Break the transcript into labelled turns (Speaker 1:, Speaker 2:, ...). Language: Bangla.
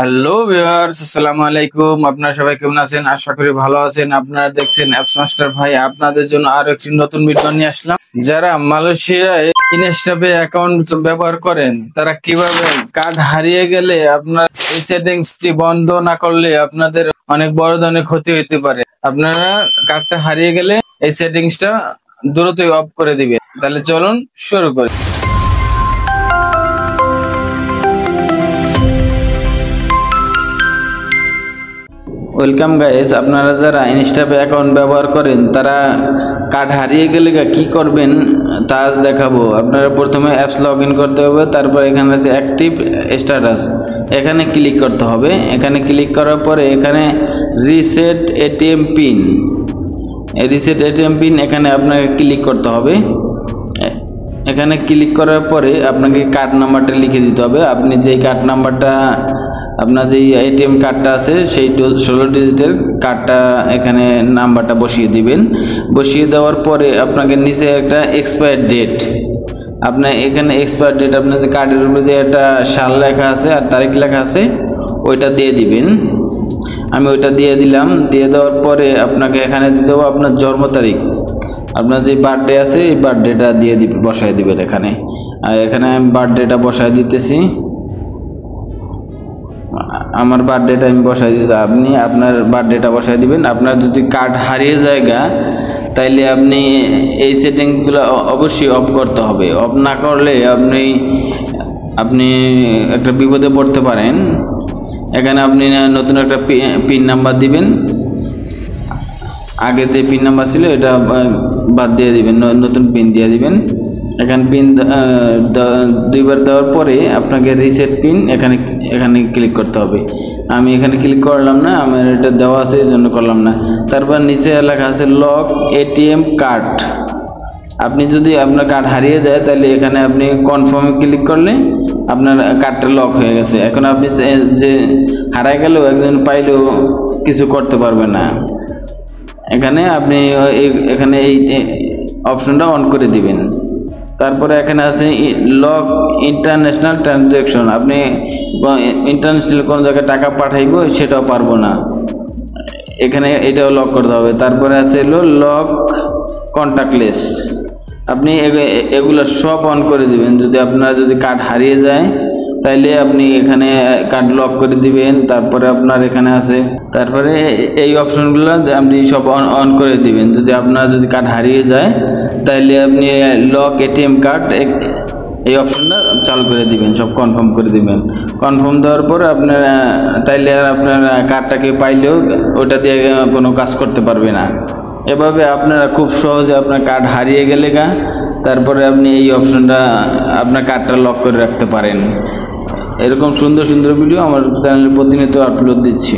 Speaker 1: হ্যালো ভিউয়ার্স, আসসালামু আলাইকুম। আপনারা সবাই কেমন আছেন? আশা করি ভালো আছেন। আপনারা দেখছেন অ্যাপস মাস্টার ভাই। আপনাদের জন্য আরো একটি নতুন ভিডিও নিয়ে আসলাম। যারা মালয়েশিয়ায় ইনস্টাপে অ্যাকাউন্ট ব্যবহার করেন, তারা কিভাবে কার্ড হারিয়ে গেলে আপনার এই সেটিংসটি বন্ধ না করলে আপনাদের অনেক বড় ধরনের ক্ষতি হতে পারে। আপনারা কার্ডটা হারিয়ে গেলে এই সেটিংসটা দ্রুতই অফ করে দিবেন। তাহলে চলুন শুরু করি। ওয়েলকাম গাইস, আপনারা যারা ইনস্টাপে অ্যাকাউন্ট ব্যবহার করেন তারা কার্ড হারিয়ে গেলে কি করবেন তা আজ দেখাবো। আপনারা প্রথমে অ্যাপস লগ ইন করতে হবে, তারপর এখানে আছে অ্যাক্টিভ স্ট্যাটাস, এখানে ক্লিক করতে হবে। এখানে ক্লিক করার পরে এখানে reset ATM pin, reset ATM pin এখানে আপনাকে ক্লিক করতে হবে। এখানে ক্লিক করার পরে আপনাকে কার্ড নাম্বারটা লিখে দিতে হবে। আপনি যেই কার্ড নাম্বারটা, আপনার যেই এটিএম কার্ডটা আছে সেই 16 ডিজিটের কার্ডটা এখানে নাম্বারটা বসিয়ে দিবেন। বসিয়ে দেওয়ার পরে আপনাকে নিচে একটা এক্সপায়ার ডেট, আপনার এখানে এক্সপায়ার ডেট, আপনার যে কার্ডের উপরে যে একটা সাল লেখা আছে আর তারিখ লেখা আছে ওইটা দিয়ে দিবেন। আমি ওইটা দিয়ে দিলাম। দিয়ে দেওয়ার পরে আপনাকে এখানে দিতে হবে আপনার জন্ম তারিখ, আপনার যে বার্থডে আছে এই বার্থডেটা দিয়ে বসায় দিবেন এখানে। আর এখানে আমি বার্থডেটা বসায় দিতেছি, আমার বার্থডেটা আমি বসাই দিতে, আপনি আপনার বার্থডেটা বসাই দিবেন। আপনার যদি কার্ড হারিয়ে যায় তাইলে আপনি এই সেটিংসগুলো অবশ্যই অফ করতে হবে। অফ না করলে আপনি একটা বিপদে পড়তে পারেন। এখানে আপনি নতুন একটা পিন নাম্বার দিবেন, আগে যে পিন নাম্বার ছিল এটা বাদ দিয়ে দিবেন, নতুন পিন দিয়ে দিবেন। এখানে পিন দুইবার দেওয়ার পরে আপনাকে রিসেট পিন এখানে ক্লিক করতে হবে। আমি এখানে ক্লিক করলাম না, আমার এটা দেওয়া আছে এই জন্য করলাম না। তারপর নিচে লেখা আছে লক এটিএম কার্ড। আপনি যদি আপনার কার্ড হারিয়ে যায় তাহলে এখানে আপনি কনফার্মে ক্লিক করলে আপনার কার্ডটা লক হয়ে গেছে। এখন আপনি যে হারাই গেলেও একজন পাইলেও কিছু করতে পারবে না। এখানে আপনি এখানে এই অপশনটা অন করে দিবেন। তারপরে এখানে আছে লক ইন্টারন্যাশনাল ট্রানজ্যাকশন, আপনি ইন্টারন্যাশনাল কোন জায়গায় টাকা পাঠাইবো সেটাও পারবো না, এখানে এটাও লক করতে হবে। তারপরে আছে লক কন্টাক্টলেস, আপনি এগুলো সব অন করে দিবেন। যদি কার্ড হারিয়ে যায় তাইলে আপনি এখানে কার্ড লক করে দিবেন। তারপরে আপনার এখানে আছে, তারপরে এই অপশনগুলো আপনি সব অন করে দিবেন। যদি কার্ড হারিয়ে যায় তাইলে আপনি লক এটিএম কার্ড এই অপশনটা চালু করে দিবেন, সব কনফার্ম করে দিবেন। কনফার্ম দেওয়ার পর তাইলে আর আপনার কার্ডটাকে পাইলেও ওটা দিয়ে কোনো কাজ করতে পারবে না। এভাবে আপনারা খুব সহজে আপনার কার্ড হারিয়ে গেলে তারপরে আপনি এই অপশনটা আপনার কার্ডটা লক করে রাখতে পারেন। এরকম সুন্দর সুন্দর ভিডিও আমার চ্যানেলে প্রতিনিয়ত আপলোড দিচ্ছি।